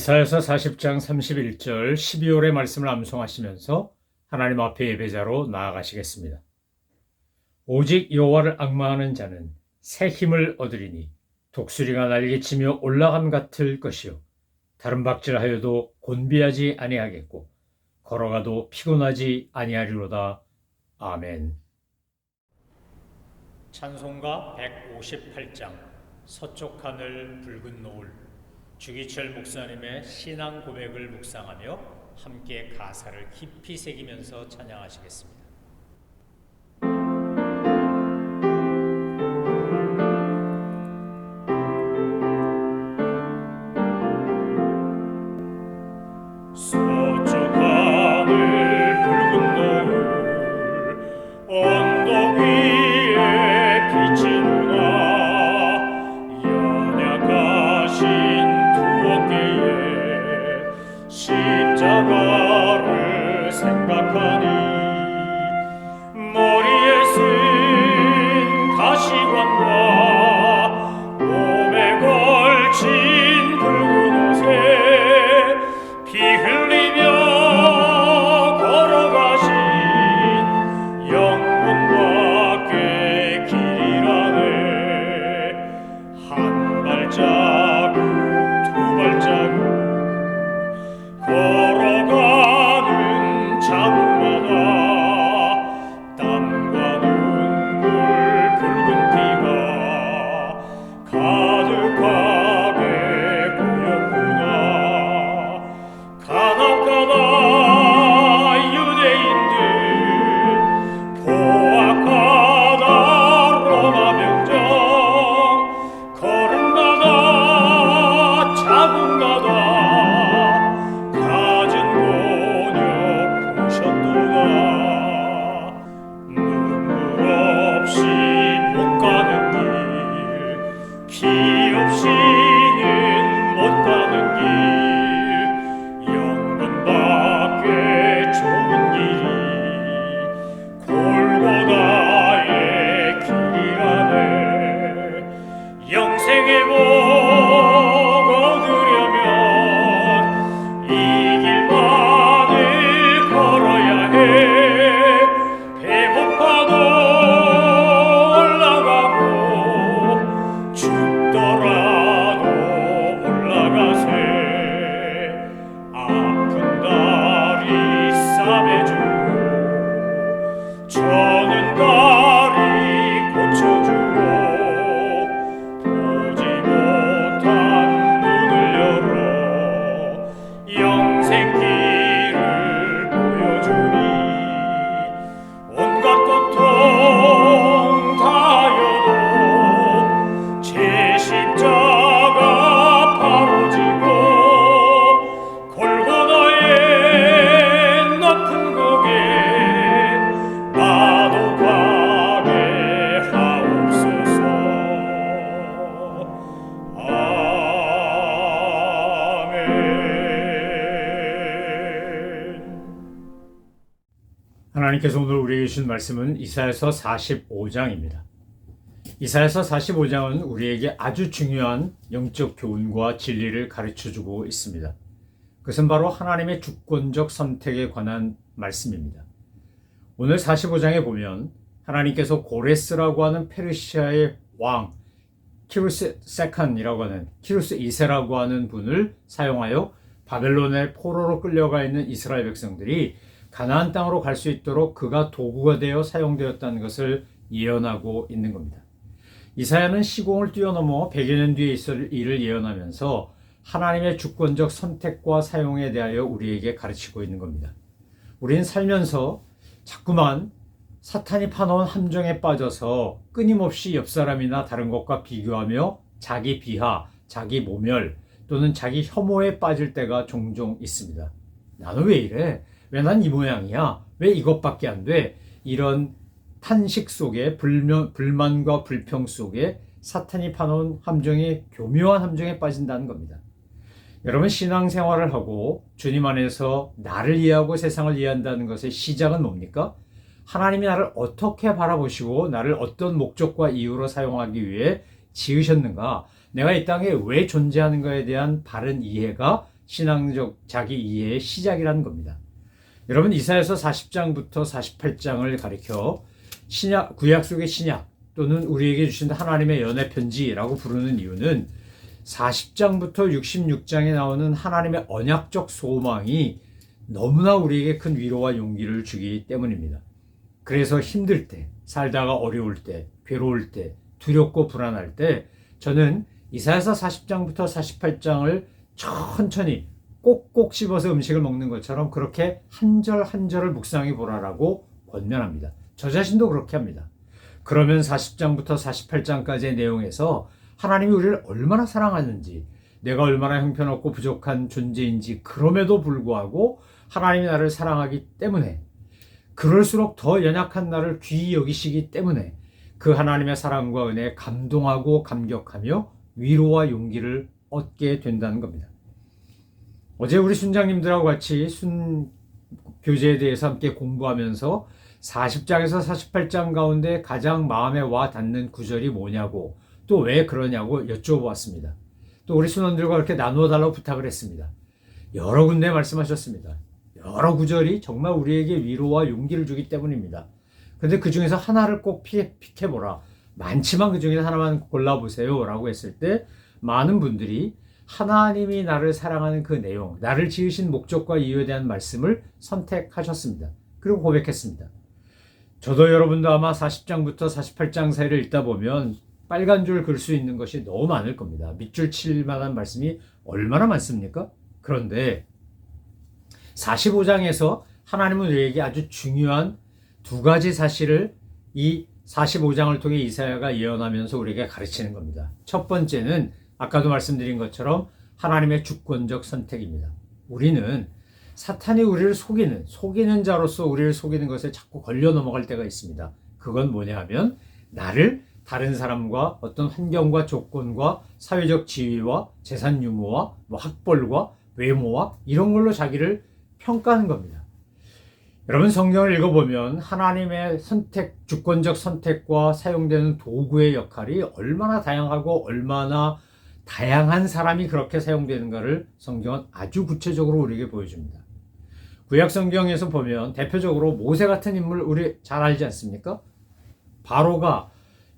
이사야서 40장 31절 12월의 말씀을 암송하시면서 하나님 앞에 예배자로 나아가시겠습니다. 오직 여호와를 앙망하는 자는 새 힘을 얻으리니 독수리가 날개치며 올라감 같을 것이요 다른 박질하여도 곤비하지 아니하겠고 걸어가도 피곤하지 아니하리로다. 아멘. 찬송가 158장 서쪽 하늘 붉은 노을. 주기철 목사님의 신앙 고백을 묵상하며 함께 가사를 깊이 새기면서 찬양하시겠습니다. 서쪽 하늘 붉은 노을 언덕 위에 비치노라. 연약하신 십자가를 생각하니 머리에 쓴 가시관과 몸에 걸친 붉은 옷에 피 흘리며 걸어가신 영문 밖에 길이라네. 한 발자국 두 발자국 걸어가는 자국마다 땀과 눈물 붉은 피가 가득하게 고였구나. 간혹가다 유대인들 포악하다 로마 병정 걸음마다 자국마다 눈물 없이 못 가는 길, 피 없이는 못 가는 길, 영문 밖에 좁은 길이 골고다의 길이라네. 영생의 복 얻으려면 이 길만을 걸어야 해. 배고파도 올라가고 죽더라도 올라가세. 아픈 다리 싸매주고 저는 다리 고쳐주고 보지 못한 눈을 열어 영생 길을 보여주니 온갖 고통 다여도 제 십자가 바로 지고 골고다의 높은 곡에 나도 가게 하옵소서. 아멘. 하나님께서 오늘 우리에게 주신 말씀은 이사야서 45장입니다. 이사야서 45장은 우리에게 아주 중요한 영적 교훈과 진리를 가르쳐주고 있습니다. 그것은 바로 하나님의 주권적 선택에 관한 말씀입니다. 오늘 45장에 보면 하나님께서 고레스라고 하는 페르시아의 왕 키루스 세칸이라고 하는 키루스 2세라고 하는 분을 사용하여 바벨론의 포로로 끌려가 있는 이스라엘 백성들이 가나안 땅으로 갈 수 있도록 그가 도구가 되어 사용되었다는 것을 예언하고 있는 겁니다. 이사야는 시공을 뛰어넘어 100여 년 뒤에 있을 일을 예언하면서 하나님의 주권적 선택과 사용에 대하여 우리에게 가르치고 있는 겁니다. 우리는 살면서 자꾸만 사탄이 파놓은 함정에 빠져서 끊임없이 옆 사람이나 다른 것과 비교하며 자기 비하, 자기 모멸 또는 자기 혐오에 빠질 때가 종종 있습니다. 나는 왜 이래? 왜 난 이 모양이야? 왜 이것밖에 안 돼? 이런 탄식 속에 불만과 불평 속에 사탄이 파놓은 함정에 교묘한 함정에 빠진다는 겁니다. 여러분 신앙생활을 하고 주님 안에서 나를 이해하고 세상을 이해한다는 것의 시작은 뭡니까? 하나님이 나를 어떻게 바라보시고 나를 어떤 목적과 이유로 사용하기 위해 지으셨는가, 내가 이 땅에 왜 존재하는가에 대한 바른 이해가 신앙적 자기 이해의 시작이라는 겁니다. 여러분, 이사야서 40장부터 48장을 가리켜 신약, 구약 속의 신약 또는 우리에게 주신 하나님의 연애 편지라고 부르는 이유는 40장부터 66장에 나오는 하나님의 언약적 소망이 너무나 우리에게 큰 위로와 용기를 주기 때문입니다. 그래서 힘들 때, 살다가 어려울 때, 괴로울 때, 두렵고 불안할 때 저는 이사야서 40장부터 48장을 천천히 꼭꼭 씹어서 음식을 먹는 것처럼 그렇게 한 절 한 절을 묵상해 보라라고 권면합니다. 저 자신도 그렇게 합니다. 그러면 40장부터 48장까지의 내용에서 하나님이 우리를 얼마나 사랑하는지, 내가 얼마나 형편없고 부족한 존재인지, 그럼에도 불구하고 하나님이 나를 사랑하기 때문에, 그럴수록 더 연약한 나를 귀히 여기시기 때문에 그 하나님의 사랑과 은혜에 감동하고 감격하며 위로와 용기를 얻게 된다는 겁니다. 어제 우리 순장님들하고 같이 순교제에 대해서 함께 공부하면서 40장에서 48장 가운데 가장 마음에 와 닿는 구절이 뭐냐고, 또 왜 그러냐고 여쭤보았습니다. 또 우리 순원들과 그렇게 나누어 달라고 부탁을 했습니다. 여러 군데 말씀하셨습니다. 여러 구절이 정말 우리에게 위로와 용기를 주기 때문입니다. 그런데 그 중에서 하나를 꼭 픽해보라. 많지만 그 중에서 하나만 골라보세요 라고 했을 때 많은 분들이 하나님이 나를 사랑하는 그 내용, 나를 지으신 목적과 이유에 대한 말씀을 선택하셨습니다. 그리고 고백했습니다. 저도 여러분도 아마 40장부터 48장 사이를 읽다 보면 빨간 줄 글 수 있는 것이 너무 많을 겁니다. 밑줄 칠 만한 말씀이 얼마나 많습니까? 그런데 45장에서 하나님은 우리에게 아주 중요한 두 가지 사실을 이 45장을 통해 이사야가 예언하면서 우리에게 가르치는 겁니다. 첫 번째는 아까도 말씀드린 것처럼 하나님의 주권적 선택입니다. 우리는 사탄이 우리를 속이는 자로서 우리를 속이는 것에 자꾸 걸려 넘어갈 때가 있습니다. 그건 뭐냐 하면 나를 다른 사람과 어떤 환경과 조건과 사회적 지위와 재산 유무와 학벌과 외모와 이런 걸로 자기를 평가하는 겁니다. 여러분, 성경을 읽어보면 하나님의 주권적 선택과 사용되는 도구의 역할이 얼마나 다양하고 얼마나 다양한 사람이 그렇게 사용되는가를 성경은 아주 구체적으로 우리에게 보여줍니다. 구약 성경에서 보면 대표적으로 모세 같은 인물 우리 잘 알지 않습니까? 바로가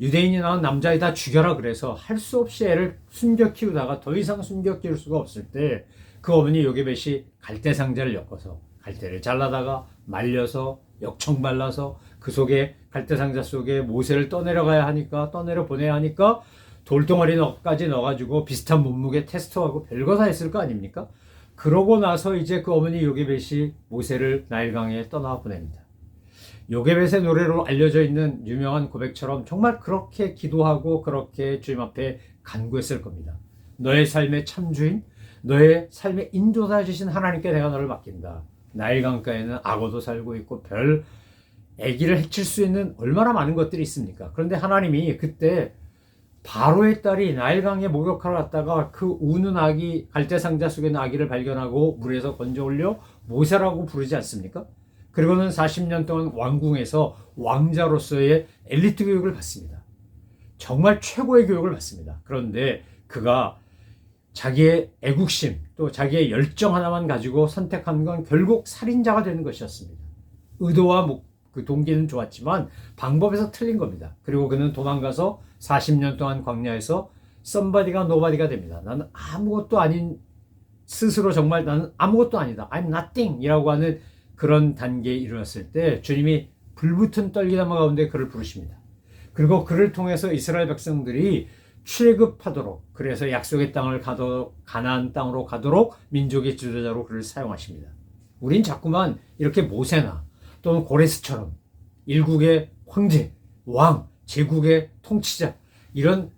유대인이 낳은 남자애 다 죽여라 그래서 할 수 없이 애를 숨겨 키우다가 더 이상 숨겨 키울 수가 없을 때 그 어머니 요게벳이 갈대 상자를 엮어서 갈대를 잘라다가 말려서 역청 발라서 그 속에 갈대 상자 속에 모세를 떠내려 보내야 하니까 돌덩어리까지 넣어가지고 비슷한 몸무게 테스트하고 별거 다 했을 거 아닙니까? 그러고 나서 이제 그 어머니 요게벳이 모세를 나일강에 떠나 보냅니다. 요게벳의 노래로 알려져 있는 유명한 고백처럼 정말 그렇게 기도하고 그렇게 주님 앞에 간구했을 겁니다. 너의 삶의 참주인, 너의 삶의 인도자 주신 하나님께 내가 너를 맡긴다. 나일강가에는 악어도 살고 있고 별 아기를 해칠 수 있는 얼마나 많은 것들이 있습니까? 그런데 하나님이 그때 바로의 딸이 나일강에 목욕하러 갔다가 그 우는 아기, 갈대상자 속에 있는 아기를 발견하고 물에서 건져 올려 모세라고 부르지 않습니까? 그리고는 40년 동안 왕궁에서 왕자로서의 엘리트 교육을 받습니다. 정말 최고의 교육을 받습니다. 그런데 그가 자기의 애국심 또 자기의 열정 하나만 가지고 선택한 건 결국 살인자가 되는 것이었습니다. 의도와 그 동기는 좋았지만 방법에서 틀린 겁니다. 그리고 그는 도망가서 40년 동안 광야에서 somebody가 nobody가 됩니다. 나는 아무것도 아닌 스스로 정말 나는 아무것도 아니다. I'm nothing 이라고 하는 그런 단계에 이르렀을 때 주님이 불붙은 떨기나무 가운데 그를 부르십니다. 그리고 그를 통해서 이스라엘 백성들이 출애굽하도록, 그래서 약속의 땅을 가도록, 가나안 땅으로 가도록 민족의 지도자로 그를 사용하십니다. 우린 자꾸만 이렇게 모세나 또는 고레스처럼 일국의 황제, 왕, 제국의 통치자 이런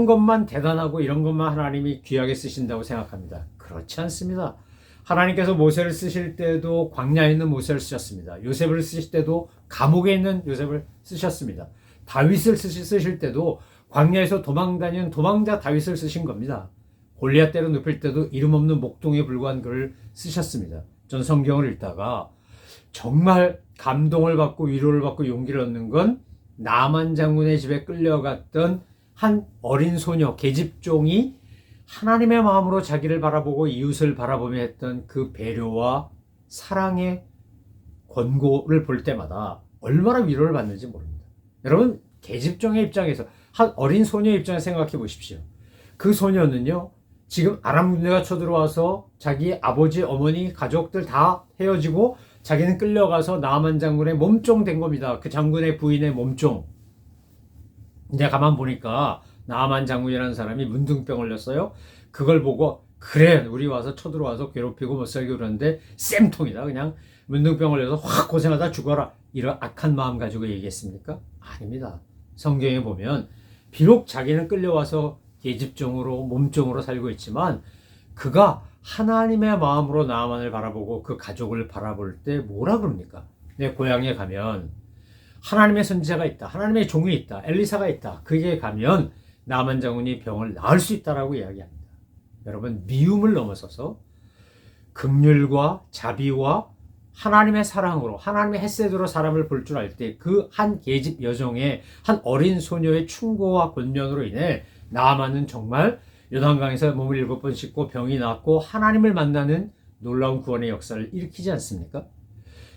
것만 대단하고 이런 것만 하나님이 귀하게 쓰신다고 생각합니다. 그렇지 않습니다. 하나님께서 모세를 쓰실 때도 광야에 있는 모세를 쓰셨습니다. 요셉을 쓰실 때도 감옥에 있는 요셉을 쓰셨습니다. 다윗을 쓰실 때도 광야에서 도망다니는 도망자 다윗을 쓰신 겁니다. 골리앗 때려 눕힐 때도 이름 없는 목동에 불과한 글을 쓰셨습니다. 전 성경을 읽다가 정말 감동을 받고 위로를 받고 용기를 얻는 건 나만 장군의 집에 끌려갔던 한 어린 소녀 계집종이 하나님의 마음으로 자기를 바라보고 이웃을 바라보며 했던 그 배려와 사랑의 권고를 볼 때마다 얼마나 위로를 받는지 모릅니다. 여러분, 계집종의 입장에서, 한 어린 소녀의 입장에서 생각해 보십시오. 그 소녀는요, 지금 아람 군대가 쳐들어와서 자기 아버지, 어머니, 가족들 다 헤어지고 자기는 끌려가서 나아만 장군의 몸종 된 겁니다. 그 장군의 부인의 몸종. 이제 가만 보니까 나아만 장군이라는 사람이 문둥병 걸렸어요. 그걸 보고 그래 우리 와서 쳐들어와서 괴롭히고 못살게 그러는데 쌤통이다. 그냥 문둥병 걸려서 확 고생하다 죽어라. 이런 악한 마음 가지고 얘기했습니까? 아닙니다. 성경에 보면 비록 자기는 끌려와서 계집종으로 몸종으로 살고 있지만 그가 하나님의 마음으로 나아만을 바라보고 그 가족을 바라볼 때 뭐라 그럽니까? 내 고향에 가면 하나님의 선지자가 있다. 하나님의 종이 있다. 엘리사가 있다. 그에게 가면 나아만 장군이 병을 나을 수 있다라고 이야기합니다. 여러분, 미움을 넘어서서 긍휼과 자비와 하나님의 사랑으로 하나님의 햇셋으로 사람을 볼 줄 알 때 그 한 계집 여종의 한 어린 소녀의 충고와 권면으로 인해 나아만은 정말 요단강에서 몸을 7번 씻고 병이 낫고 하나님을 만나는 놀라운 구원의 역사를 일으키지 않습니까?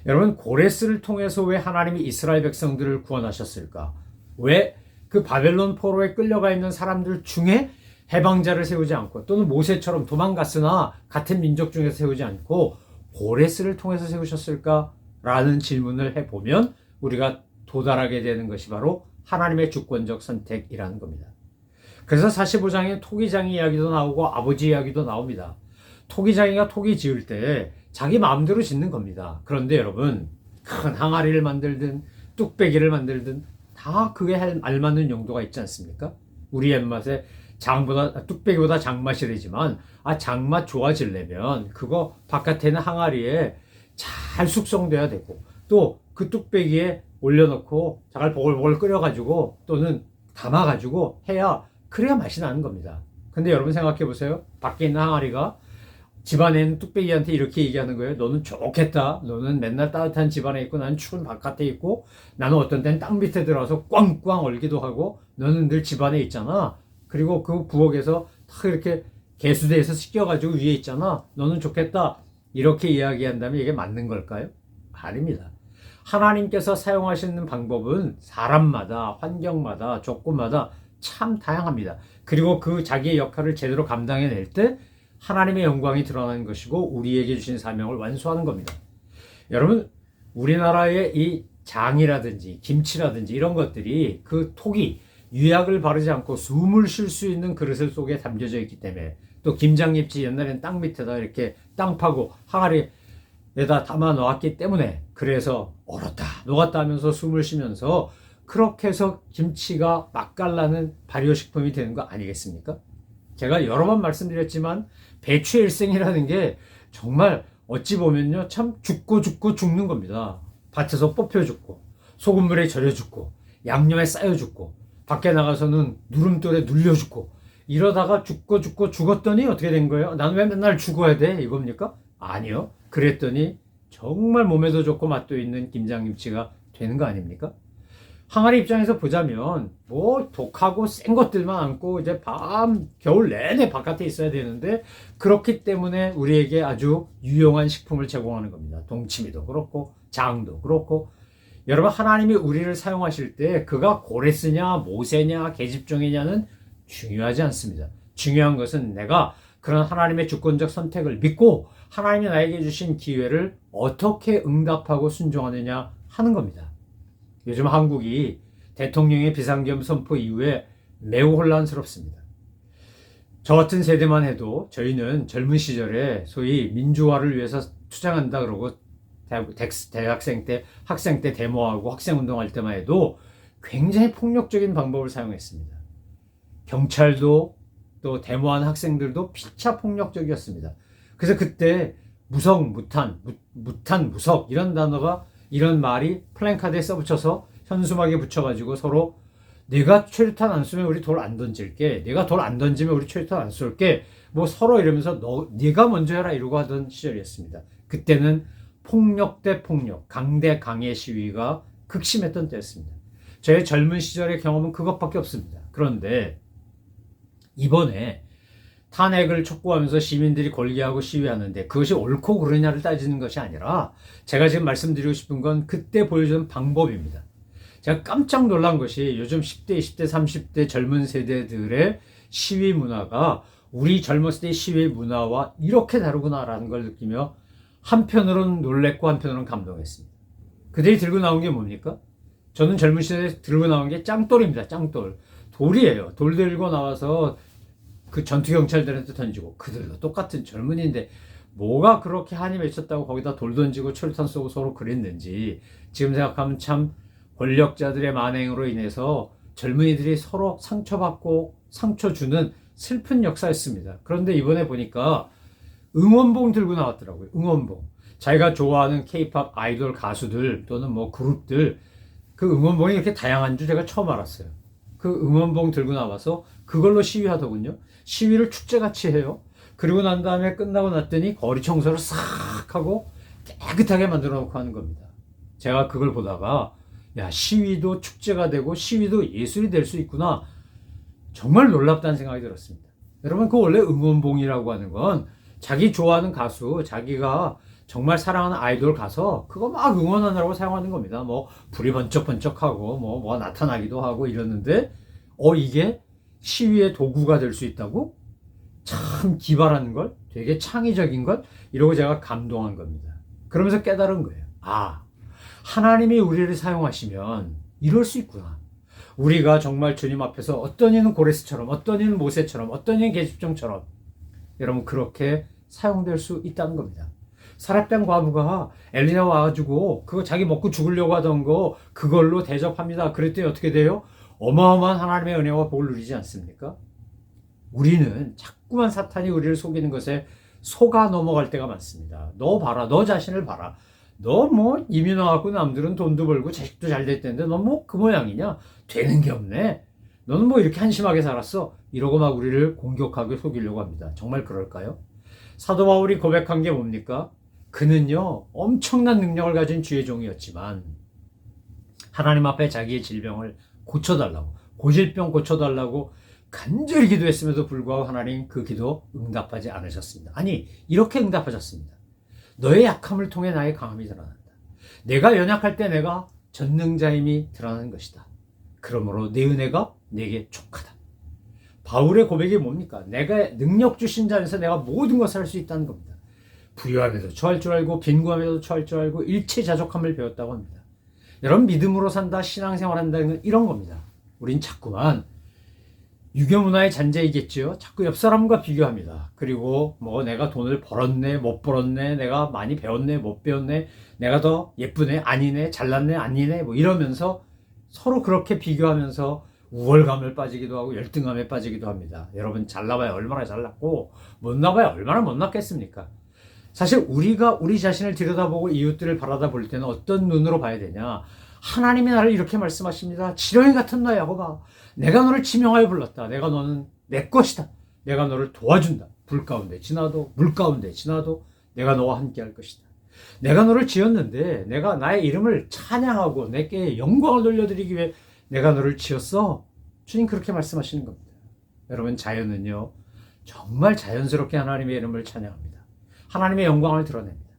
여러분, 고레스를 통해서 왜 하나님이 이스라엘 백성들을 구원하셨을까? 왜 그 바벨론 포로에 끌려가 있는 사람들 중에 해방자를 세우지 않고 또는 모세처럼 도망갔으나 같은 민족 중에서 세우지 않고 고레스를 통해서 세우셨을까? 라는 질문을 해보면 우리가 도달하게 되는 것이 바로 하나님의 주권적 선택이라는 겁니다. 그래서 45장에 토기장이 이야기도 나오고 아버지 이야기도 나옵니다. 토기장이가 토기 지을 때 자기 마음대로 짓는 겁니다. 그런데 여러분, 큰 항아리를 만들든 뚝배기를 만들든 다 그게 알맞는 용도가 있지 않습니까? 우리 입맛에 뚝배기보다 장맛이 되지만 장맛 좋아지려면 그거 바깥에 있는 항아리에 잘 숙성돼야 되고 또 그 뚝배기에 올려놓고 잘 보글보글 끓여가지고 또는 담아가지고 해야 그래야 맛이 나는 겁니다. 근데 여러분 생각해 보세요. 밖에 있는 항아리가 집안에 있는 뚝배기한테 이렇게 얘기하는 거예요. 너는 좋겠다. 너는 맨날 따뜻한 집안에 있고 나는 추운 바깥에 있고 나는 어떤 때는 땅 밑에 들어가서 꽝꽝 얼기도 하고 너는 늘 집안에 있잖아. 그리고 그 부엌에서 딱 이렇게 개수대에서 씻겨가지고 위에 있잖아. 너는 좋겠다. 이렇게 이야기한다면 이게 맞는 걸까요? 아닙니다. 하나님께서 사용하시는 방법은 사람마다 환경마다 조건마다 참 다양합니다. 그리고 그 자기의 역할을 제대로 감당해낼 때 하나님의 영광이 드러나는 것이고 우리에게 주신 사명을 완수하는 겁니다. 여러분, 우리나라의 이 장이라든지 김치라든지 이런 것들이 그 톡이 유약을 바르지 않고 숨을 쉴 수 있는 그릇 속에 담겨져 있기 때문에 또 김장김치 옛날엔 땅 밑에다 이렇게 땅 파고 항아리에다 담아 놓았기 때문에 그래서 얼었다 녹았다 하면서 숨을 쉬면서 그렇게 해서 김치가 맛깔나는 발효식품이 되는 거 아니겠습니까? 제가 여러 번 말씀드렸지만 배추의 일생이라는 게 정말 어찌 보면요 참 죽고 죽는 겁니다. 밭에서 뽑혀 죽고 소금물에 절여 죽고 양념에 쌓여 죽고 밖에 나가서는 누름돌에 눌려 죽고 이러다가 죽고 죽었더니 어떻게 된 거예요? 나는 왜 맨날 죽어야 돼? 이겁니까? 아니요. 그랬더니 정말 몸에도 좋고 맛도 있는 김장김치가 되는 거 아닙니까? 항아리 입장에서 보자면 뭐 독하고 센 것들만 안고 이제 겨울 내내 바깥에 있어야 되는데 그렇기 때문에 우리에게 아주 유용한 식품을 제공하는 겁니다. 동치미도 그렇고 장도 그렇고 여러분, 하나님이 우리를 사용하실 때 그가 고레스냐 모세냐 계집종이냐는 중요하지 않습니다. 중요한 것은 내가 그런 하나님의 주권적 선택을 믿고 하나님이 나에게 주신 기회를 어떻게 응답하고 순종하느냐 하는 겁니다. 요즘 한국이 대통령의 비상계엄 선포 이후에 매우 혼란스럽습니다. 저 같은 세대만 해도 저희는 젊은 시절에 소위 민주화를 위해서 투쟁한다 그러고 대학생 때 학생 때 데모하고 학생운동할 때만 해도 굉장히 폭력적인 방법을 사용했습니다. 경찰도 또 데모한 학생들도 피차 폭력적이었습니다. 그래서 그때 무성, 무탄, 무석 이런 말이 플랜카드에 써붙여서 현수막에 붙여가지고 서로 내가 최루탄 안 쏘면 우리 돌 안 던질게, 내가 돌 안 던지면 우리 최루탄 안 쏠게, 뭐 서로 이러면서 네가 먼저 해라 이러고 하던 시절이었습니다. 그때는 폭력 대 폭력, 강 대 강의 시위가 극심했던 때였습니다. 저의 젊은 시절의 경험은 그것밖에 없습니다. 그런데 이번에 탄핵을 촉구하면서 시민들이 걸기하고 시위하는데 그것이 옳고 그르냐를 따지는 것이 아니라 제가 지금 말씀드리고 싶은 건 그때 보여준 방법입니다. 제가 깜짝 놀란 것이 요즘 10대, 20대, 30대 젊은 세대들의 시위 문화가 우리 젊었을 때의 시위 문화와 이렇게 다르구나라는 걸 느끼며 한편으로는 놀랬고 한편으로는 감동했습니다. 그들이 들고 나온 게 뭡니까? 저는 젊은 시대에 들고 나온 게 짱돌입니다. 짱돌. 돌이에요. 돌 들고 나와서 그 전투경찰들한테 던지고 그들도 똑같은 젊은이인데 뭐가 그렇게 한이 맺혔다고 거기다 돌 던지고 철탄 쏘고 서로 그랬는지 지금 생각하면 참 권력자들의 만행으로 인해서 젊은이들이 서로 상처받고 상처 주는 슬픈 역사였습니다. 그런데 이번에 보니까 응원봉 들고 나왔더라고요. 응원봉. 자기가 좋아하는 케이팝 아이돌 가수들 또는 뭐 그룹들 그 응원봉이 이렇게 다양한 줄 제가 처음 알았어요. 그 응원봉 들고 나와서 그걸로 시위하더군요. 시위를 축제같이 해요. 그리고 난 다음에 끝나고 났더니 거리 청소를 싹 하고 깨끗하게 만들어 놓고 하는 겁니다. 제가 그걸 보다가 야, 시위도 축제가 되고 시위도 예술이 될 수 있구나. 정말 놀랍다는 생각이 들었습니다. 여러분, 그 원래 응원봉이라고 하는 건 자기 좋아하는 가수, 자기가 정말 사랑하는 아이돌 가서 그거 막 응원하느라고 사용하는 겁니다. 뭐 불이 번쩍번쩍하고 뭐 나타나기도 하고 이러는데 이게 시위의 도구가 될 수 있다고? 참 기발한 걸, 되게 창의적인 걸 이러고 제가 감동한 겁니다. 그러면서 깨달은 거예요. 아, 하나님이 우리를 사용하시면 이럴 수 있구나. 우리가 정말 주님 앞에서 어떤 이는 고레스처럼, 어떤 이는 모세처럼, 어떤 이는 계집종처럼 여러분 그렇게 사용될 수 있다는 겁니다. 사렙된 과부가 엘리야 와가지고 그거 자기 먹고 죽으려고 하던 거 그걸로 대접합니다. 그랬더니 어떻게 돼요? 어마어마한 하나님의 은혜와 복을 누리지 않습니까? 우리는 자꾸만 사탄이 우리를 속이는 것에 속아 넘어갈 때가 많습니다. 너 봐라, 너 자신을 봐라. 너 뭐 이민 와갖고 남들은 돈도 벌고 자식도 잘 됐다는데 너 뭐 그 모양이냐? 되는 게 없네. 너는 뭐 이렇게 한심하게 살았어? 이러고 막 우리를 공격하게 속이려고 합니다. 정말 그럴까요? 사도 바울이 고백한 게 뭡니까? 그는요 엄청난 능력을 가진 주의 종이었지만 하나님 앞에 자기의 질병을 고쳐달라고, 고질병 고쳐달라고 간절히 기도했음에도 불구하고 하나님 그 기도 응답하지 않으셨습니다. 아니, 이렇게 응답하셨습니다. 너의 약함을 통해 나의 강함이 드러난다. 내가 연약할 때 내가 전능자임이 드러나는 것이다. 그러므로 내 은혜가 내게 족하다. 바울의 고백이 뭡니까? 내가 능력 주신 자 안에서 내가 모든 것을 할 수 있다는 겁니다. 부유함에도 처할 줄 알고 빈곤함에도 처할 줄 알고 일체자족함을 배웠다고 합니다. 여러분, 믿음으로 산다, 신앙생활 한다는 건 이런 겁니다. 우린 자꾸만 유교문화의 잔재이겠죠. 자꾸 옆 사람과 비교합니다. 그리고 뭐 내가 돈을 벌었네, 못 벌었네, 내가 많이 배웠네, 못 배웠네, 내가 더 예쁘네, 아니네, 잘났네, 아니네, 뭐 이러면서 서로 그렇게 비교하면서 우월감을 빠지기도 하고 열등감에 빠지기도 합니다. 여러분, 잘나봐야 얼마나 잘났고 못나봐야 얼마나 못났겠습니까? 사실 우리가 우리 자신을 들여다보고 이웃들을 바라다 볼 때는 어떤 눈으로 봐야 되냐? 하나님이 나를 이렇게 말씀하십니다. 지렁이 같은 너야, 야곱아. 내가 너를 지명하여 불렀다. 내가 너는 내 것이다. 내가 너를 도와준다. 불 가운데 지나도 물 가운데 지나도 내가 너와 함께 할 것이다. 내가 너를 지었는데 내가 나의 이름을 찬양하고 내게 영광을 돌려드리기 위해 내가 너를 지었어. 주님 그렇게 말씀하시는 겁니다. 여러분, 자연은요 정말 자연스럽게 하나님의 이름을 찬양합니다. 하나님의 영광을 드러냅니다.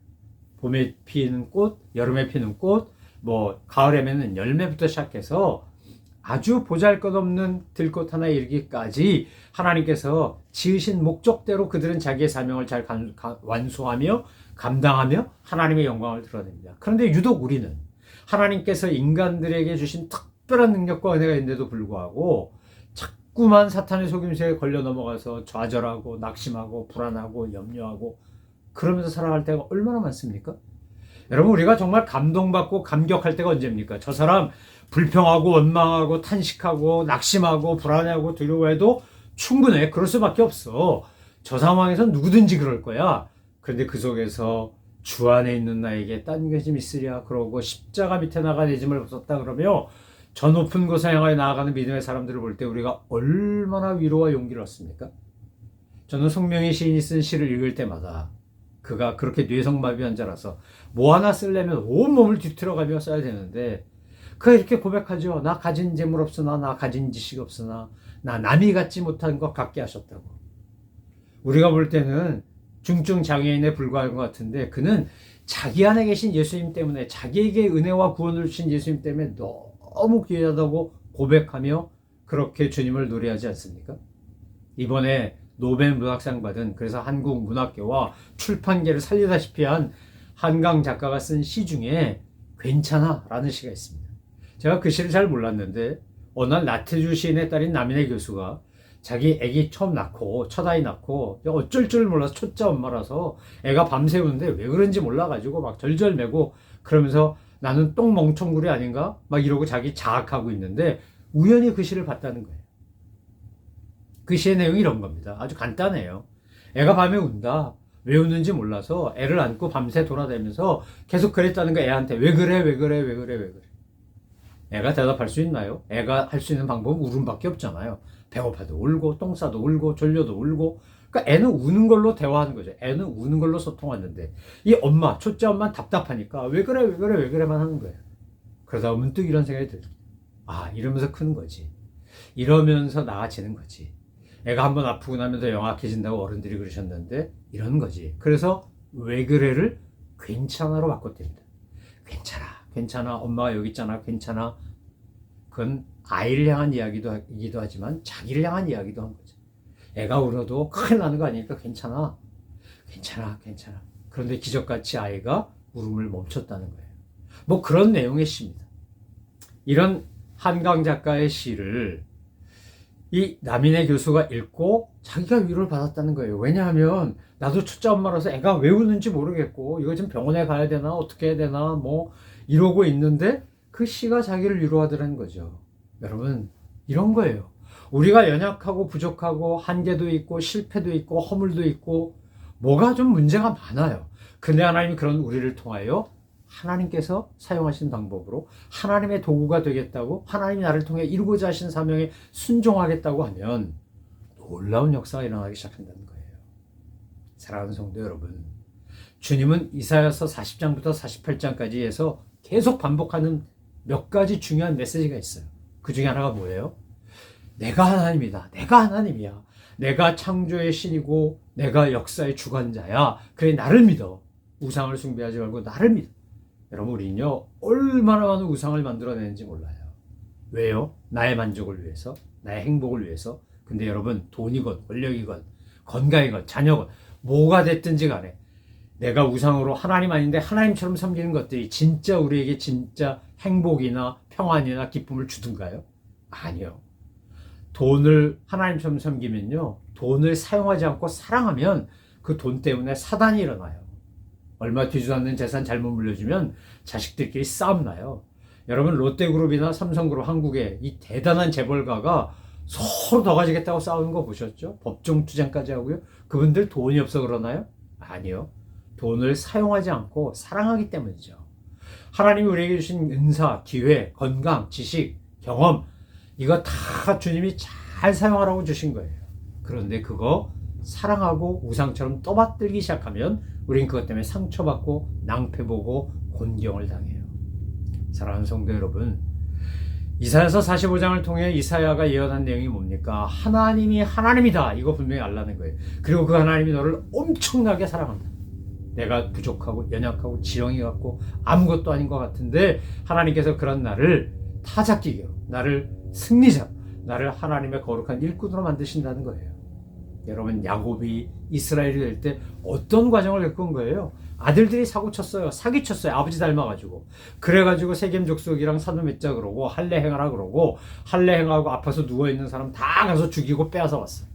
봄에 피는 꽃, 여름에 피는 꽃, 뭐 가을에 맺는 열매부터 시작해서 아주 보잘것없는 들꽃 하나에 이르기까지 하나님께서 지으신 목적대로 그들은 자기의 사명을 잘 완수하며 감당하며 하나님의 영광을 드러냅니다. 그런데 유독 우리는 하나님께서 인간들에게 주신 특별한 능력과 은혜가 있는데도 불구하고 자꾸만 사탄의 속임수에 걸려 넘어가서 좌절하고 낙심하고 불안하고 염려하고 그러면서 살아갈 때가 얼마나 많습니까? 여러분, 우리가 정말 감동받고 감격할 때가 언제입니까? 저 사람 불평하고 원망하고 탄식하고 낙심하고 불안해하고 두려워해도 충분해. 그럴 수밖에 없어. 저 상황에선 누구든지 그럴 거야. 그런데 그 속에서 주 안에 있는 나에게 딴 것이 있으랴 그러고 십자가 밑에 나가 내 짐을 벗었다 그러며 저 높은 곳에 향하여 나아가는 믿음의 사람들을 볼 때 우리가 얼마나 위로와 용기를 얻습니까? 저는 송명희 시인이 쓴 시를 읽을 때마다 그가 그렇게 뇌성마비 환자라서 뭐 하나 쓰려면 온몸을 뒤틀어가며 써야 되는데 그가 이렇게 고백하죠. 나 가진 재물 없으나 나 가진 지식 없으나 나 남이 갖지 못한 것 같게 하셨다고. 우리가 볼 때는 중증 장애인에 불과한 것 같은데 그는 자기 안에 계신 예수님 때문에 자기에게 은혜와 구원을 주신 예수님 때문에 너무 귀하다고 고백하며 그렇게 주님을 노래하지 않습니까? 이번에 노벨 문학상 받은 그래서 한국 문학계와 출판계를 살리다시피 한 한강 작가가 쓴 시 중에 괜찮아 라는 시가 있습니다. 제가 그 시를 잘 몰랐는데 어느 날 나태주 시인의 딸인 남인혜 교수가 자기 애기 처음 낳고 첫 아이 낳고 어쩔 줄 몰라서 초짜 엄마라서 애가 밤새 우는데 왜 그런지 몰라가지고 막 절절매고 그러면서 나는 똥멍청구리 아닌가 막 이러고 자기 자학하고 있는데 우연히 그 시를 봤다는 거예요. 그 시의 내용이 이런 겁니다. 아주 간단해요. 애가 밤에 운다. 왜 우는지 몰라서 애를 안고 밤새 돌아다니면서 계속 그랬다는 거야. 애한테 왜 그래 왜 그래 왜 그래 왜 그래. 애가 대답할 수 있나요? 애가 할 수 있는 방법은 울음밖에 없잖아요. 배고파도 울고 똥 싸도 울고 졸려도 울고. 그러니까 애는 우는 걸로 대화하는 거죠. 애는 우는 걸로 소통하는데 이 엄마 첫째 엄마는 답답하니까 왜 그래 왜 그래 왜 그래만 하는 거예요. 그러다 문득 이런 생각이 들어요. 아 이러면서 크는 거지. 이러면서 나아지는 거지. 애가 한번 아프고 나면 더 영악해진다고 어른들이 그러셨는데 이런 거지. 그래서 왜 그래를 괜찮아로 바꿨답니다. 괜찮아 괜찮아 엄마가 여기 있잖아 괜찮아. 그건 아이를 향한 이야기이기도 하지만 자기를 향한 이야기도 한 거죠. 애가 울어도 큰일 나는 거 아니니까 괜찮아 괜찮아 괜찮아. 그런데 기적같이 아이가 울음을 멈췄다는 거예요. 뭐 그런 내용의 시입니다. 이런 한강 작가의 시를 이 남인혜 교수가 읽고 자기가 위로를 받았다는 거예요. 왜냐하면 나도 첫째 엄마라서 애가 왜 우는지 모르겠고 이거 지금 병원에 가야 되나 어떻게 해야 되나 뭐 이러고 있는데 그 시가 자기를 위로하더라는 거죠. 여러분 이런 거예요. 우리가 연약하고 부족하고 한계도 있고 실패도 있고 허물도 있고 뭐가 좀 문제가 많아요. 근데 하나님이 그런 우리를 통하여 하나님께서 사용하신 방법으로 하나님의 도구가 되겠다고 하나님이 나를 통해 이루고자 하신 사명에 순종하겠다고 하면 놀라운 역사가 일어나기 시작한다는 거예요. 사랑하는 성도 여러분, 주님은 이사야서 40장부터 48장까지 해서 계속 반복하는 몇 가지 중요한 메시지가 있어요. 그 중에 하나가 뭐예요? 내가 하나님이다. 내가 하나님이야. 내가 창조의 신이고 내가 역사의 주관자야. 그래 나를 믿어. 우상을 숭배하지 말고 나를 믿어. 여러분 우리는요 얼마나 많은 우상을 만들어내는지 몰라요. 왜요? 나의 만족을 위해서, 나의 행복을 위해서. 근데 여러분 돈이건 권력이건 건강이건 자녀건 뭐가 됐든지 간에 내가 우상으로 하나님 아닌데 하나님처럼 섬기는 것들이 진짜 우리에게 진짜 행복이나 평안이나 기쁨을 주든가요? 아니요. 돈을 하나님처럼 섬기면요 돈을 사용하지 않고 사랑하면 그 돈 때문에 사단이 일어나요. 얼마 되지도 않는 재산 잘못 물려주면 자식들끼리 싸움 나요. 여러분 롯데그룹이나 삼성그룹 한국의 이 대단한 재벌가가 서로 더 가지겠다고 싸우는 거 보셨죠? 법정 투쟁까지 하고요. 그분들 돈이 없어 그러나요? 아니요. 돈을 사용하지 않고 사랑하기 때문이죠. 하나님이 우리에게 주신 은사, 기회, 건강, 지식, 경험 이거 다 주님이 잘 사용하라고 주신 거예요. 그런데 그거 사랑하고 우상처럼 떠받들기 시작하면 우린 그것 때문에 상처받고 낭패보고 곤경을 당해요. 사랑하는 성도 여러분, 이사야서 45장을 통해 이사야가 예언한 내용이 뭡니까? 하나님이 하나님이다. 이거 분명히 알라는 거예요. 그리고 그 하나님이 너를 엄청나게 사랑한다. 내가 부족하고 연약하고 지렁이 같고 아무것도 아닌 것 같은데 하나님께서 그런 나를 타작기계로, 나를 승리자, 나를 하나님의 거룩한 일꾼으로 만드신다는 거예요. 여러분 야곱이 이스라엘이 될 때 어떤 과정을 겪은 거예요? 아들들이 사고쳤어요. 사기쳤어요. 아버지 닮아가지고. 그래가지고 세겜 족속이랑 사도맺자 그러고 할례 행하라 그러고 할례 행하고 아파서 누워있는 사람 다 가서 죽이고 빼앗아 왔어요.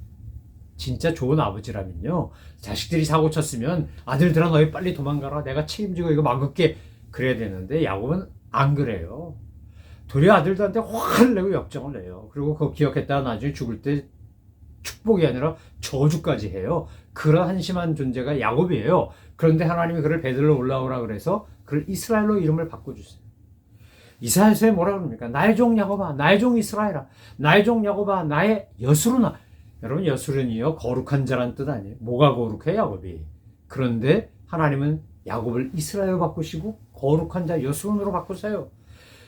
진짜 좋은 아버지라면요 자식들이 사고쳤으면 아들들아 너희 빨리 도망가라. 내가 책임지고 이거 막을게. 그래야 되는데 야곱은 안 그래요. 도리어 아들들한테 화를 내고 역정을 내요. 그리고 그거 기억했다가 나중에 죽을 때 축복이 아니라 저주까지 해요. 그런 한심한 존재가 야곱이에요. 그런데 하나님이 그를 베들로 올라오라 그래서 그를 이스라엘로 이름을 바꿔주세요. 이사야서에 뭐라 그럽니까? 나의 종 야곱아, 나의 종 이스라엘아, 나의 종 야곱아, 나의 여수르나. 여러분 여수른이요 거룩한 자란 뜻 아니에요. 뭐가 거룩해 야곱이? 그런데 하나님은 야곱을 이스라엘로 바꾸시고 거룩한 자 여수른으로 바꾸세요.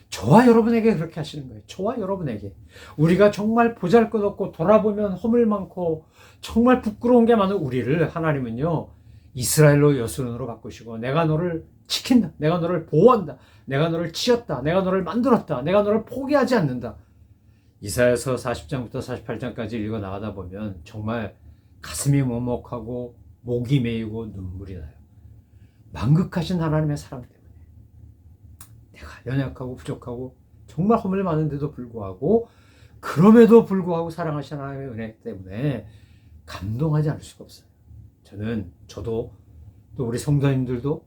저와 여러분에게 그렇게 하시는 거예요. 저와 여러분에게. 우리가 정말 보잘것없고 돌아보면 허물 많고 정말 부끄러운 게 많은 우리를 하나님은요, 이스라엘로 여순으로 바꾸시고 내가 너를 지킨다. 내가 너를 보호한다. 내가 너를 지었다. 내가 너를 만들었다. 내가 너를 포기하지 않는다. 이사야서 40장부터 48장까지 읽어 나가다 보면 정말 가슴이 먹먹하고 목이 메이고 눈물이 나요. 만극하신 하나님의 사랑 때문에 내가 연약하고 부족하고 정말 허물 많은데도 불구하고, 그럼에도 불구하고 사랑하신 하나님의 은혜 때문에 감동하지 않을 수가 없어요. 저도 또 우리 성도님들도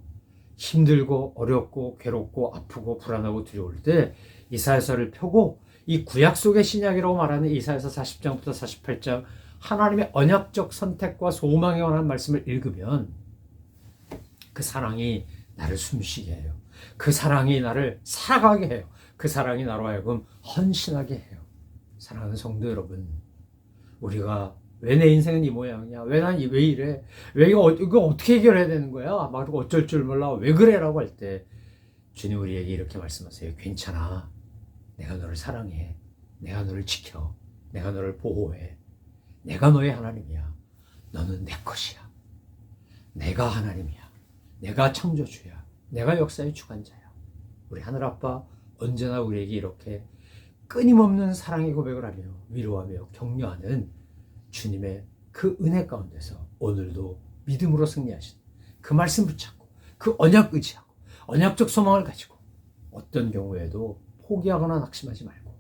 힘들고 어렵고 괴롭고 아프고 불안하고 두려울 때 이사야서를 펴고 이 구약 속의 신약이라고 말하는 이사야서 40장부터 48장 하나님의 언약적 선택과 소망에 관한 말씀을 읽으면 그 사랑이 나를 숨쉬게 해요. 그 사랑이 나를 살아가게 해요. 그 사랑이 나로 하여금 헌신하게 해요. 사랑하는 성도 여러분, 우리가 왜 내 인생은 이 모양이야? 왜 난 왜 이래? 왜 이거 어떻게 해결해야 되는 거야? 막 어쩔 줄 몰라. 왜 그래라고 할 때 주님 우리에게 이렇게 말씀하세요. 괜찮아. 내가 너를 사랑해. 내가 너를 지켜. 내가 너를 보호해. 내가 너의 하나님이야. 너는 내 것이야. 내가 하나님이야. 내가 창조주야. 내가 역사의 주관자야. 우리 하늘아빠 언제나 우리에게 이렇게 끊임없는 사랑의 고백을 하며 위로하며 격려하는 주님의 그 은혜 가운데서 오늘도 믿음으로 승리하신 그 말씀 붙잡고 그 언약 의지하고 언약적 소망을 가지고 어떤 경우에도 포기하거나 낙심하지 말고,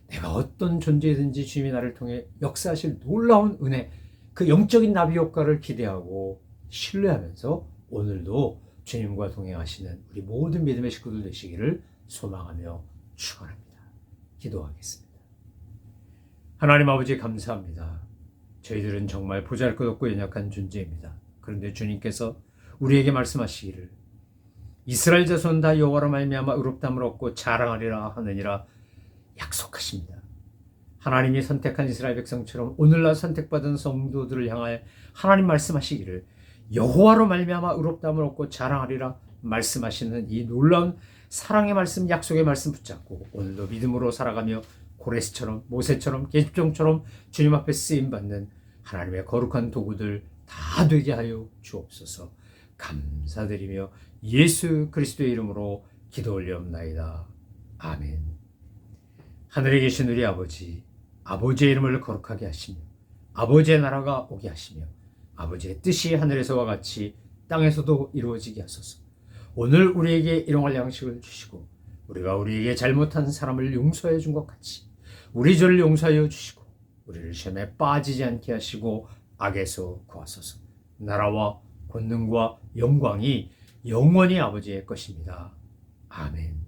내가 어떤 존재든지 주님이 나를 통해 역사하실 놀라운 은혜, 그 영적인 나비 효과를 기대하고 신뢰하면서 오늘도 주님과 동행하시는 우리 모든 믿음의 식구들 되시기를 소망하며 축원합니다. 기도하겠습니다. 하나님 아버지 감사합니다. 저희들은 정말 보잘것없고 연약한 존재입니다. 그런데 주님께서 우리에게 말씀하시기를 이스라엘 자손 다 여호와로 말미암아 의롭다함을 얻고 자랑하리라 하느니라 약속하십니다. 하나님이 선택한 이스라엘 백성처럼 오늘날 선택받은 성도들을 향하여 하나님 말씀하시기를 여호와로 말미암아 의롭다함을 얻고 자랑하리라 말씀하시는 이 놀라운 사랑의 말씀, 약속의 말씀 붙잡고 오늘도 믿음으로 살아가며 고레스처럼 모세처럼 계집종처럼 주님 앞에 쓰임받는 하나님의 거룩한 도구들 다 되게 하여 주옵소서. 감사드리며 예수 그리스도의 이름으로 기도 올리옵나이다. 아멘. 하늘에 계신 우리 아버지, 아버지의 이름을 거룩하게 하시며 아버지의 나라가 오게 하시며 아버지의 뜻이 하늘에서와 같이 땅에서도 이루어지게 하소서. 오늘 우리에게 일용할 양식을 주시고 우리에게 잘못한 사람을 용서해 준 것 같이 우리 죄를 용서하여 주시고 우리를 시험에 빠지지 않게 하시고 악에서 구하소서. 나라와 권능과 영광이 영원히 아버지의 것입니다. 아멘.